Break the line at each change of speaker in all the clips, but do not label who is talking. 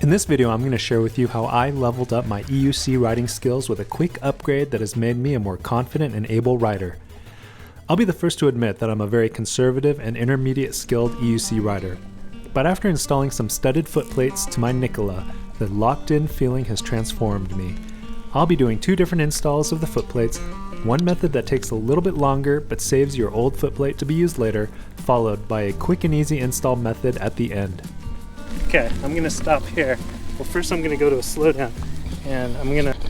In this video, I'm going to share with you how I leveled up my EUC riding skills with a quick upgrade that has made me a more confident and able rider. I'll be the first to admit that I'm a very conservative and intermediate skilled EUC rider, but after installing some studded footplates to my Nikola, the locked-in feeling has transformed me. I'll be doing two different installs of the footplates, one method that takes a little bit longer but saves your old footplate to be used later, followed by a quick and easy install method at the end.
Okay, I'm gonna stop here. Well, first I'm gonna go to a slowdown, and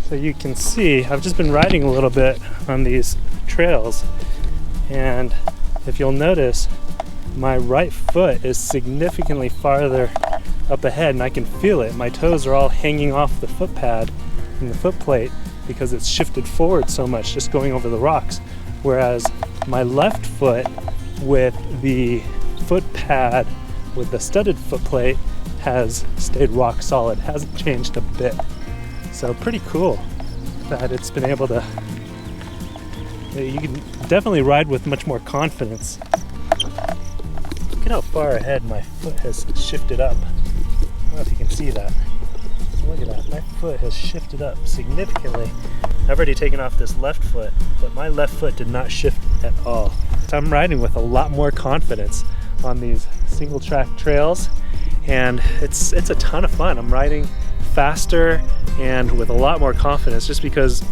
so you can see, I've just been riding a little bit on these trails, and if you'll notice, my right foot is significantly farther up ahead, and I can feel it. My toes are all hanging off the foot pad and the foot plate because it's shifted forward so much just going over the rocks, whereas my left foot with the foot pad with the studded foot plate has stayed rock solid, hasn't changed a bit. So pretty cool that it's been able to, you can definitely ride with much more confidence. Look at how far ahead my foot has shifted up. I don't know if you can see that. Look at that, my foot has shifted up significantly. I've already taken off this left foot, but my left foot did not shift at all. So I'm riding with a lot more confidence on these single track trails, and it's a ton of fun. I'm riding faster and with a lot more confidence just because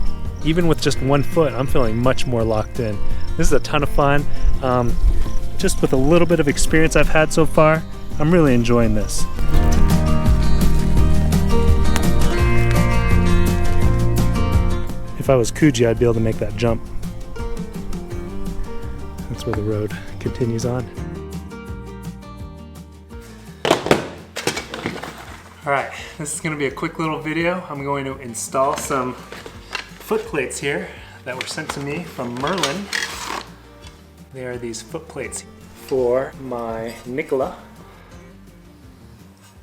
even with just one foot, I'm feeling much more locked in. This is a ton of fun. Just with a little bit of experience I've had so far, I'm really enjoying this. If I was Kuji, I'd be able to make that jump. That's where the road continues on. Alright, this is going to be a quick little video. I'm going to install some foot plates here that were sent to me from Merlin. They are these foot plates for my Nikola.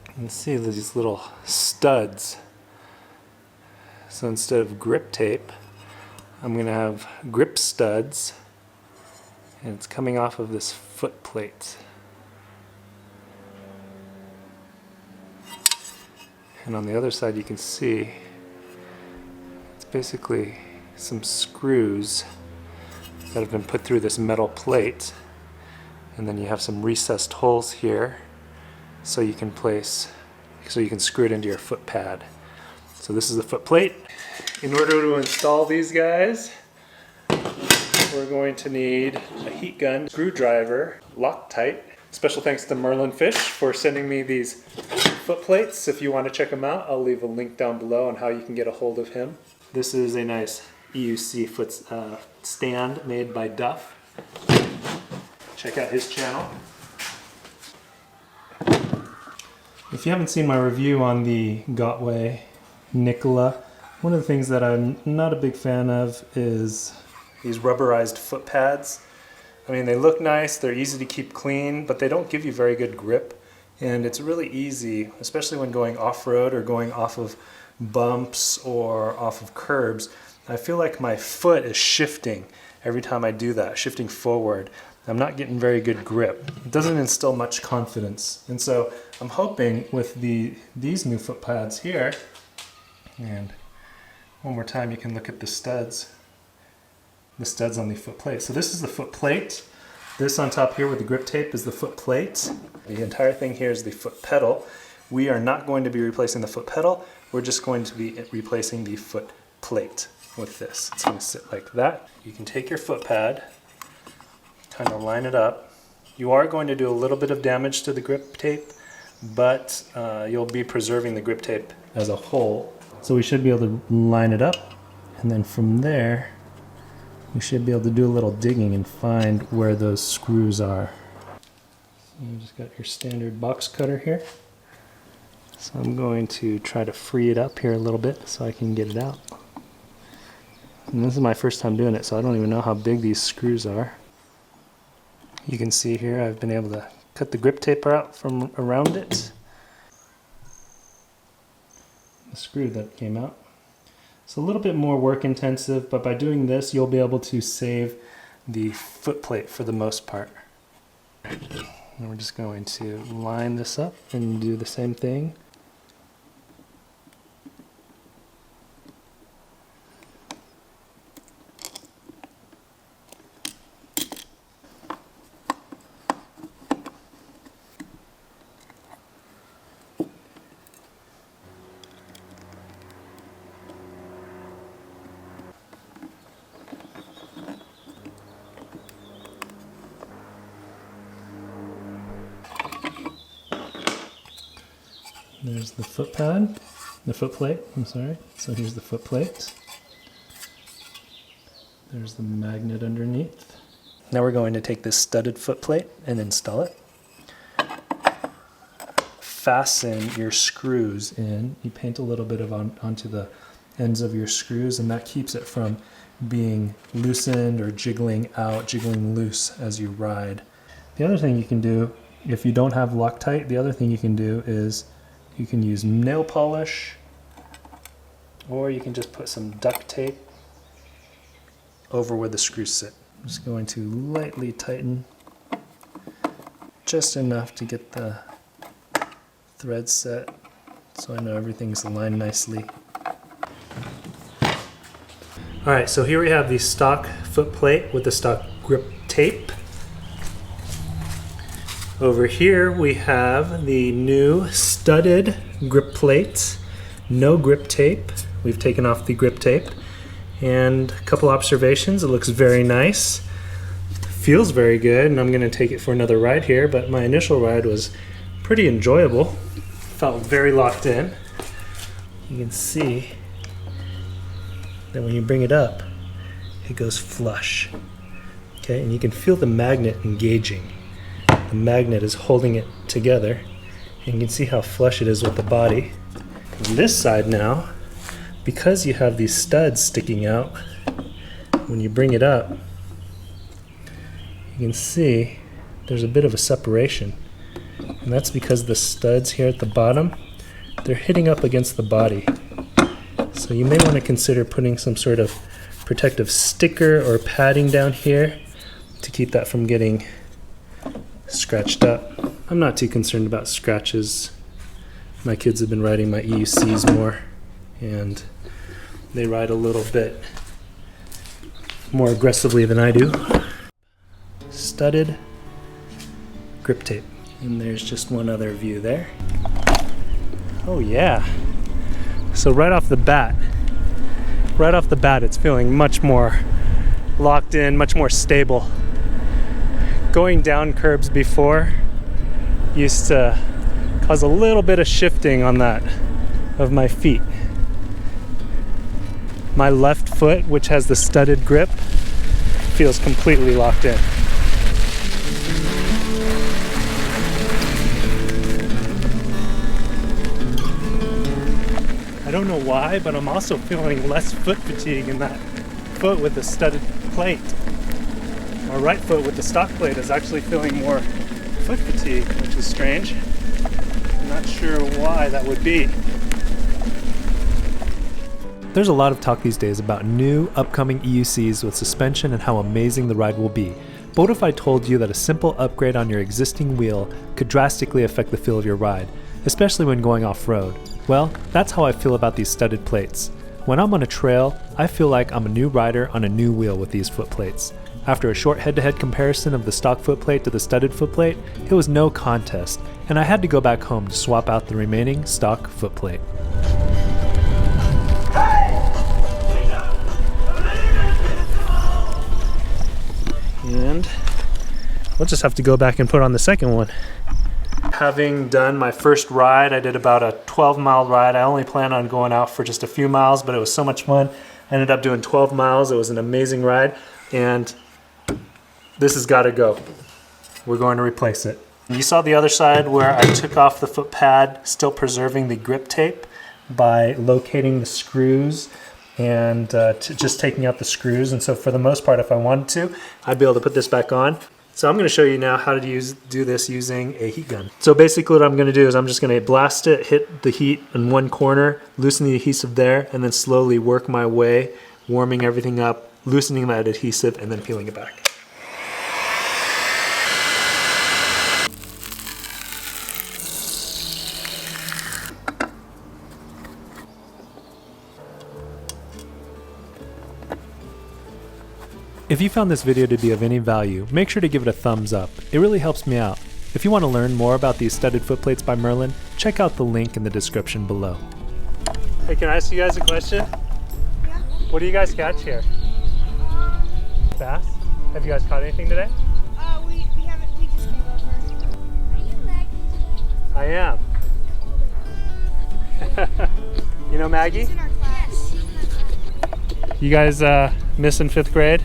You can see these little studs. So instead of grip tape, I'm going to have grip studs, and it's coming off of this foot plate. And on the other side you can see it's basically some screws that have been put through this metal plate, and then you have some recessed holes here so you can screw it into your foot pad. So this is the foot plate. In order to install these guys, we're going to need a heat gun, screwdriver, Loctite. Special thanks to Merlin Fish for sending me these foot plates. If you want to check them out, I'll leave a link down below on how you can get a hold of him. This is a nice EUC foot stand made by Duff. Check out his channel. If you haven't seen my review on the Gotway Nikola, one of the things that I'm not a big fan of is these rubberized foot pads. I mean, they look nice, they're easy to keep clean, but they don't give you very good grip. And it's really easy, especially when going off-road or going off of bumps or off of curbs. I feel like my foot is shifting every time I do that, shifting forward. I'm not getting very good grip. It doesn't instill much confidence. And so I'm hoping with these new foot pads here, and one more time you can look at the studs on the foot plate. So this is the foot plate. This on top here with the grip tape is the foot plate. The entire thing here is the foot pedal. We are not going to be replacing the foot pedal. We're just going to be replacing the foot plate with this. It's going to sit like that. You can take your foot pad, kind of line it up. You are going to do a little bit of damage to the grip tape, but you'll be preserving the grip tape as a whole. So we should be able to line it up, and then from there we should be able to do a little digging and find where those screws are. So you just got your standard box cutter here. So I'm going to try to free it up here a little bit so I can get it out. And this is my first time doing it, so I don't even know how big these screws are. You can see here I've been able to cut the grip tape out from around it. The screw that came out. It's a little bit more work intensive, but by doing this you'll be able to save the foot plate for the most part. And we're just going to line this up and do the same thing. There's the foot pad, the footplate, I'm sorry. So here's the footplate. There's the magnet underneath. Now we're going to take this studded footplate and install it. Fasten your screws in. You paint a little bit of onto the ends of your screws, and that keeps it from being loosened or jiggling out, jiggling loose as you ride. The other thing you can do, if you don't have Loctite, the other thing you can do is you can use nail polish, or you can just put some duct tape over where the screws sit. I'm just going to lightly tighten just enough to get the thread set so I know everything's aligned nicely. Alright, so here we have the stock foot plate with the stock grip tape. Over here we have the new studded grip plates, no grip tape. We've taken off the grip tape. And a couple observations, it looks very nice. Feels very good, and I'm going to take it for another ride here, but my initial ride was pretty enjoyable. Felt very locked in. You can see that when you bring it up, it goes flush. Okay, and you can feel the magnet engaging. The magnet is holding it together, and you can see how flush it is with the body. On this side now, because you have these studs sticking out, when you bring it up, you can see there's a bit of a separation. And that's because the studs here at the bottom, they're hitting up against the body. So you may want to consider putting some sort of protective sticker or padding down here to keep that from getting scratched up. I'm not too concerned about scratches. My kids have been riding my EUCs more, and they ride a little bit more aggressively than I do. Studded grip tape. And there's just one other view there. Oh yeah. So right off the bat, it's feeling much more locked in, much more stable. Going down curbs before used to cause a little bit of shifting on that of my feet. My left foot, which has the studded grip, feels completely locked in. I don't know why, but I'm also feeling less foot fatigue in that foot with the studded plate. My right foot with the stock plate is actually feeling more foot fatigue, which is strange. I'm not sure why that would be.
There's a lot of talk these days about new, upcoming EUCs with suspension and how amazing the ride will be. But what if I told you that a simple upgrade on your existing wheel could drastically affect the feel of your ride, especially when going off-road? Well, that's how I feel about these studded plates. When I'm on a trail, I feel like I'm a new rider on a new wheel with these foot plates. After a short head-to-head comparison of the stock footplate to the studded footplate, it was no contest, and I had to go back home to swap out the remaining stock footplate. And we'll just have to go back and put on the second one.
Having done my first ride, I did about a 12-mile ride. I only planned on going out for just a few miles, but it was so much fun. I ended up doing 12 miles. It was an amazing ride, and this has got to go. We're going to replace it. You saw the other side where I took off the foot pad, still preserving the grip tape by locating the screws and just taking out the screws. And so for the most part, if I wanted to, I'd be able to put this back on. So I'm going to show you now how to do this using a heat gun. So basically what I'm going to do is I'm just going to blast it, hit the heat in one corner, loosen the adhesive there, and then slowly work my way, warming everything up, loosening that adhesive, and then peeling it back.
If you found this video to be of any value, make sure to give it a thumbs up. It really helps me out. If you want to learn more about these studded footplates by Merlin, check out the link in the description below.
Hey, can I ask you guys a question?
Yeah.
What do you guys catch here? Bass? Have you guys caught anything today?
We haven't, we just came over. Are you lagging today?
I am.
Maggie?
She's in our class.
You guys missing 5th grade?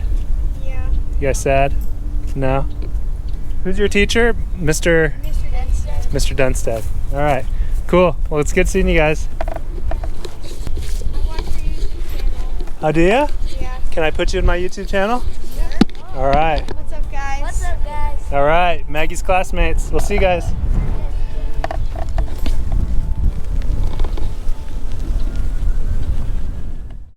Yeah.
You guys sad? No? Who's your teacher? Mr.
Mr. Denstead.
Mr. Dunstead. All right, cool. Well, it's good seeing you guys.
I watch your YouTube channel.
Oh, do ya?
Yeah.
Can I put you in my YouTube channel?
Sure.
All right.
What's up, guys? What's up, guys?
All right, Maggie's classmates. We'll see you guys.